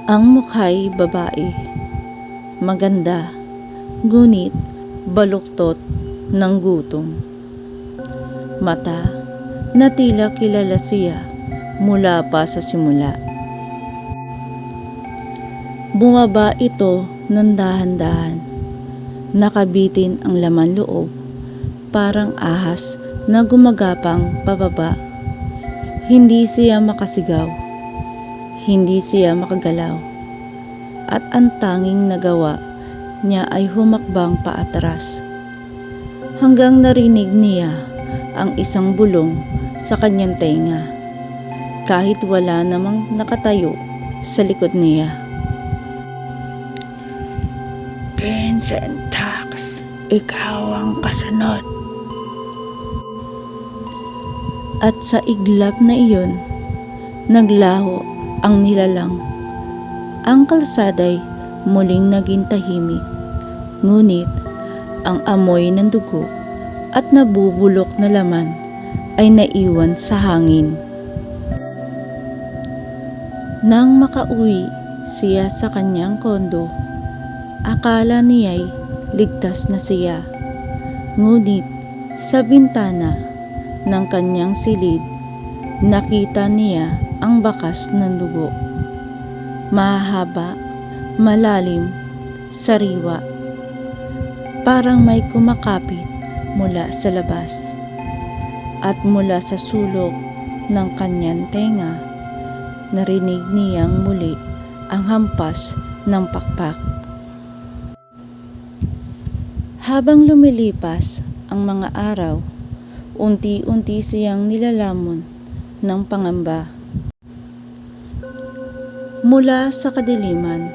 Ang mukha'y babae, maganda, ngunit baluktot ng gutom. Mata na tila kilala siya mula pa sa simula. Bumaba ito ng dahan-dahan, nakabitin ang laman loob, parang ahas na gumagapang pababa. Hindi siya makasigaw. Hindi siya makagalaw at ang tanging nagawa niya ay humakbang paatras hanggang narinig niya ang isang bulong sa kanyang tenga kahit wala namang nakatayo sa likod niya. "Vincent Tax, ikaw ang kasunod." At sa iglap na iyon, naglaho ang nilalang. Ang kalsada'y muling naging tahimik, ngunit ang amoy ng dugo at nabubulok na laman ay naiwan sa hangin. Nang makauwi siya sa kanyang kondo, akala niya'y ligtas na siya. Ngunit sa bintana ng kanyang silid, nakita niya ang bakas ng dugo. Mahaba, malalim, sariwa. Parang may kumakapit mula sa labas. At mula sa sulok ng kanyang tenga, narinig niyang muli ang hampas ng pakpak. Habang lumilipas ang mga araw, unti-unti siyang nilalamon ng pangamba. Mula sa kadiliman,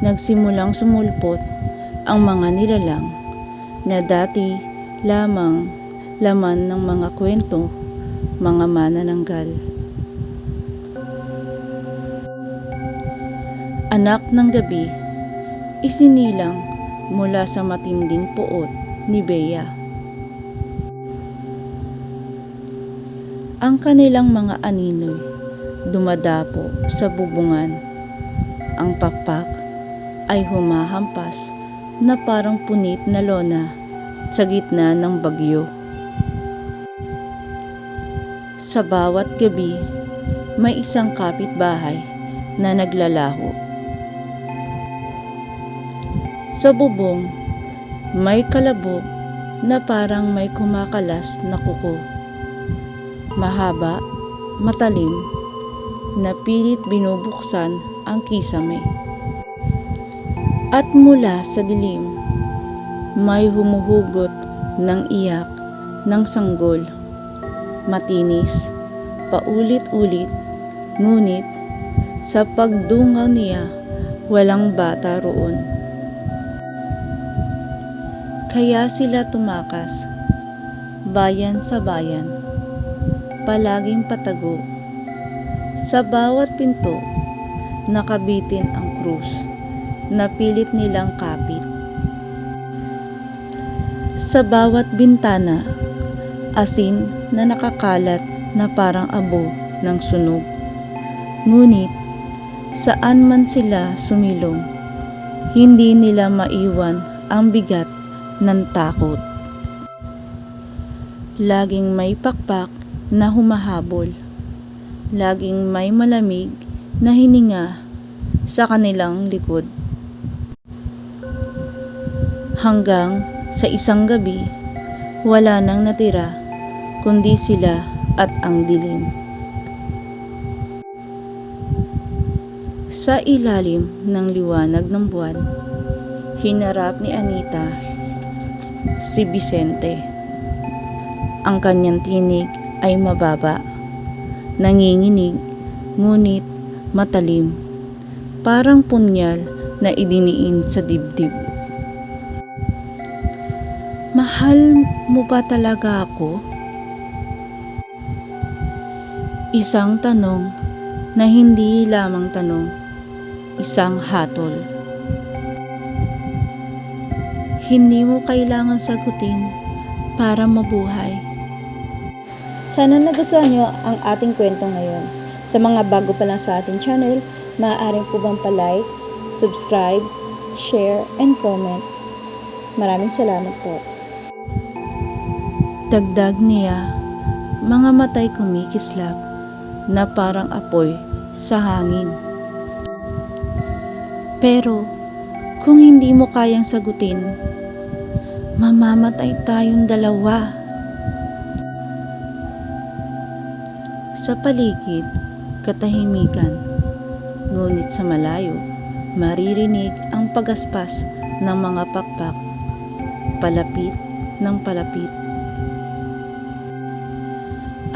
nagsimulang sumulpot ang mga nilalang na dati lamang laman ng mga kwento, mga manananggal. Anak ng gabi, isinilang mula sa matinding puot ni Bea. Ang kanilang mga aninoy dumadapo sa bubungan. Ang pakpak ay humahampas na parang punit na lona sa gitna ng bagyo. Sa bawat gabi, may isang kapitbahay na naglalaho. Sa bubong, may kalabog na parang may kumakalas na kuko. Mahaba, matalim, na pilit binubuksan ang kisame. At mula sa dilim, may humuhugot ng iyak ng sanggol. Matinis, paulit-ulit, ngunit sa pagdungaw niya, walang bata roon. Kaya sila tumakas, bayan sa bayan, palaging patago. Sa bawat pinto, nakabitin ang krus na pilit nilang kapit. Sa bawat bintana, asin na nakakalat na parang abo ng sunog. Ngunit saan man sila sumilong, hindi nila maiwan ang bigat ng takot. Laging may pakpak na humahabol. Laging may malamig na hininga sa kanilang likod. Hanggang sa isang gabi, wala nang natira kundi sila at ang dilim. Sa ilalim ng liwanag ng buwan, hinarap ni Anita si Vicente. Ang kanyang tinig ay mababa, nanginginig, ngunit matalim, parang punyal na idiniin sa dibdib. "Mahal mo ba talaga ako?" Isang tanong na hindi lamang tanong, isang hatol. Hindi mo kailangan sagutin para mabuhay. Sana nagustuhan nyo ang ating kwento ngayon. Sa mga bago pa lang sa ating channel, maaaring po bang pa-like, subscribe, share, and comment. Maraming salamat po. Dagdag niya, mga matay kumikislap na parang apoy sa hangin. Pero kung hindi mo kayang sagutin, mamamatay tayong dalawa. Sa paligid, katahimikan, ngunit sa malayo, maririnig ang pagaspas ng mga pakpak, palapit ng palapit.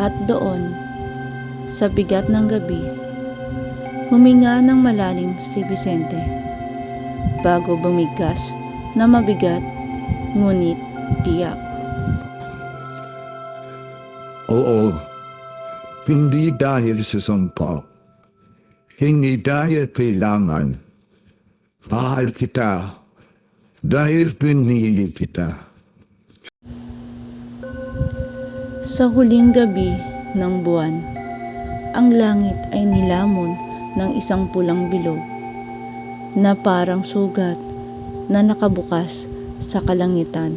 At doon, sa bigat ng gabi, huminga ng malalim si Vicente bago bumigkas na mabigat ngunit tiyak. Oo, hindi dahil sa sumpa, hindi dahil kailangan. Mahal kita dahil pinili kita. Sa huling gabi ng buwan, ang langit ay nilamon ng isang pulang bilog na parang sugat na nakabukas sa kalangitan.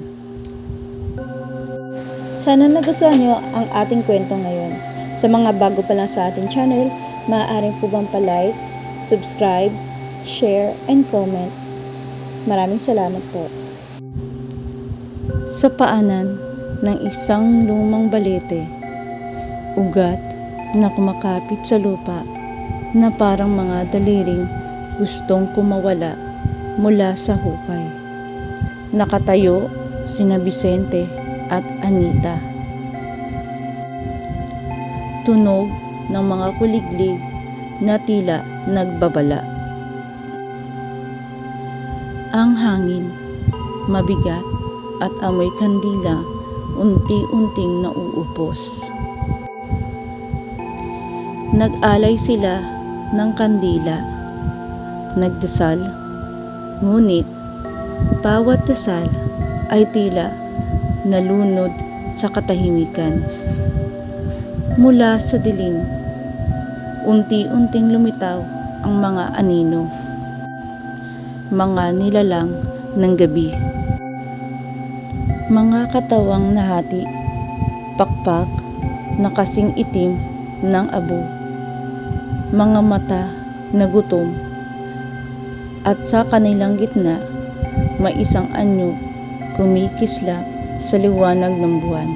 Sana nagustuhan nyo ang ating kwento ngayon. Sa mga bago pa lang sa ating channel, maaaring po bang pa-like, subscribe, share, and comment. Maraming salamat po. Sa paanan ng isang lumang balete, ugat na kumakapit sa lupa na parang mga daliring gustong kumawala mula sa hukay. Nakatayo sina Vicente at Anita. Tunog ng mga kuliglig na tila nagbabala. Ang hangin, mabigat at amoy kandila unti-unting nauupos. Nag-alay sila ng kandila. Nagdasal, ngunit bawat dasal ay tila nalunod sa katahimikan. Mula sa dilim, unti-unting lumitaw ang mga anino, mga nilalang ng gabi. Mga katawang nahati, pakpak na kasing itim ng abo, mga mata na gutom, at sa kanilang gitna may isang anyo kumikislap sa liwanag ng buwan.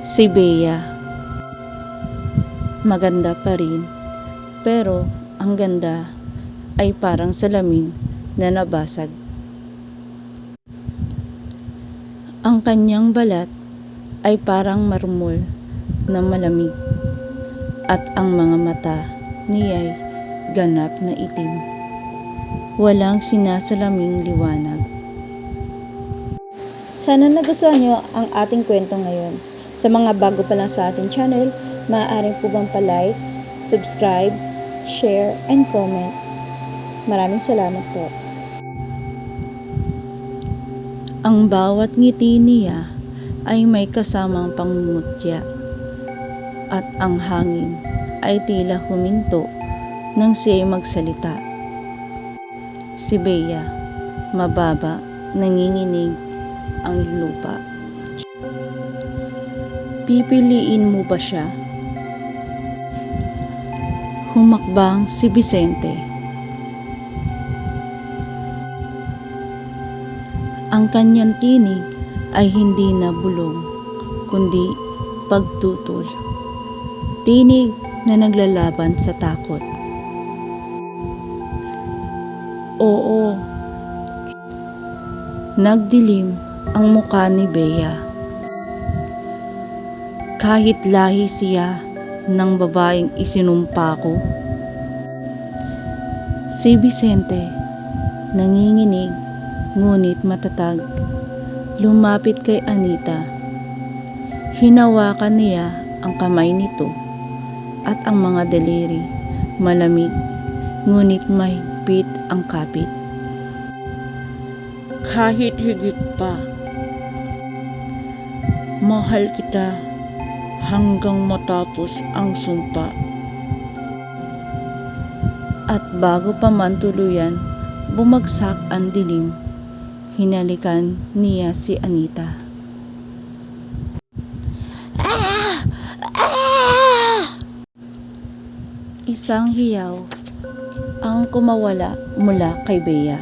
Si Bea. Maganda pa rin, pero ang ganda ay parang salamin na nabasag. Ang kanyang balat ay parang marmol na malamig at ang mga mata niya'y ganap na itim. Walang sinasalaming liwanag. Sana nagustuhan nyo ang ating kwento ngayon. Sa mga bago pa lang sa ating channel, maaaring po bang pa-like, subscribe, share, and comment. Maraming salamat po. Ang bawat ngiti niya ay may kasamang pangungutya at ang hangin ay tila huminto nang siya'y magsalita. Si Bea, mababa, nanginginig ang lupa. Pipiliin mo ba siya? Humakbang si Vicente. Ang kanyang tinig ay hindi na bulong, kundi pagtutol. Tinig na naglalaban sa takot. Oo. Nagdilim ang mukha ni Bea. Kahit lahi siya ng babaeng isinumpa ko. Si Vicente, nanginginig ngunit matatag, lumapit kay Anita. Hinawakan niya ang kamay nito at ang mga daliri, malamig ngunit mahigpit ang kapit. Kahit higit pa. Mahal kita hanggang matapos ang sumpa. At bago pa man tuluyan, bumagsak ang dilim. Hinalikan niya si Anita. Isang hiyaw ang kumawala mula kay Bea.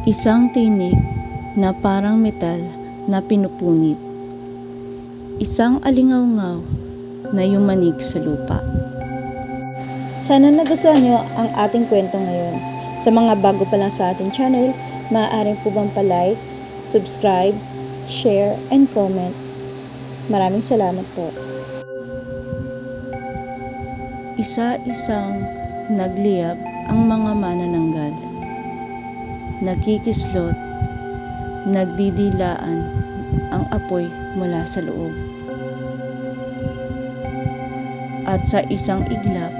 Isang tinig na parang metal na pinupunit. Isang alingaw-ngaw na yumanig sa lupa. Sana nagustuhan nyo ang ating kwento ngayon. Sa mga bago pa lang sa ating channel, maaaring po bang pa-like, subscribe, share, and comment. Maraming salamat po. Isa-isang nagliyab ang mga manananggal. Nakikislot, nagdidilaan ang apoy mula sa loob. At sa isang iglap,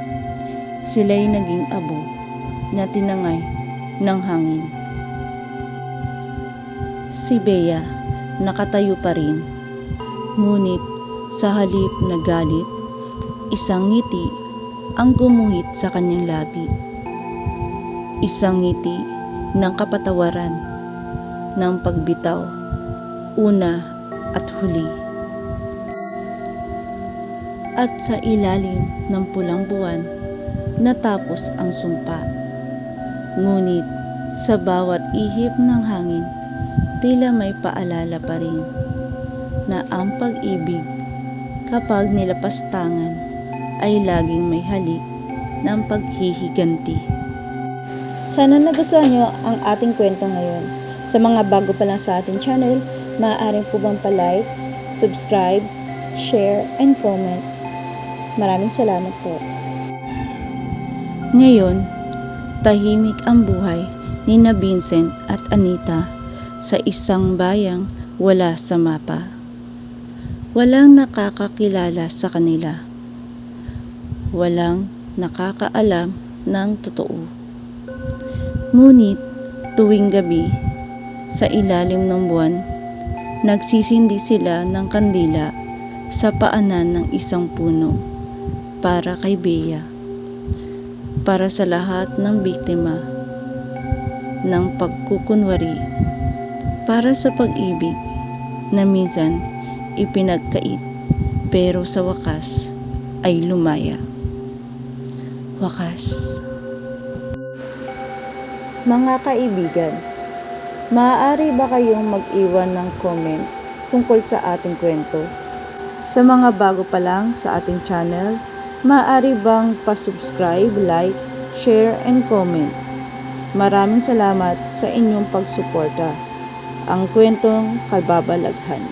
sila'y naging abo na tinangay ng hangin. Si Bea nakatayo pa rin, ngunit sa halip na galit, isang ngiti ang gumuhit sa kanyang labi. Isang ngiti ng kapatawaran, ng pagbitaw, una at huli. At sa ilalim ng pulang buwan, natapos ang sumpa. Ngunit sa bawat ihip ng hangin, tila may paalala pa rin na ang pag-ibig kapag nilapastangan ay laging may halik ng paghihiganti. Sana nagustuhan nyo ang ating kwento ngayon. Sa mga bago pa lang sa ating channel, maaaring po bang pa-like, subscribe, share, and comment. Maraming salamat po. Ngayon, tahimik ang buhay ni na Vincent at Anita sa isang bayang wala sa mapa. Walang nakakakilala sa kanila. Walang nakakaalam ng totoo. Ngunit tuwing gabi, sa ilalim ng buwan, nagsisindi sila ng kandila sa paanan ng isang puno para kay Bea, para sa lahat ng biktima ng pagkukunwari, para sa pag-ibig na minsan ipinagkait pero sa wakas ay lumaya. Wakas. Mga kaibigan, maaari ba kayong mag-iwan ng comment tungkol sa ating kwento? Sa mga bago pa lang sa ating channel, maaari bang pa-subscribe, like, share, and comment? Maraming salamat sa inyong pagsuporta. Ang kwentong Kababalaghan.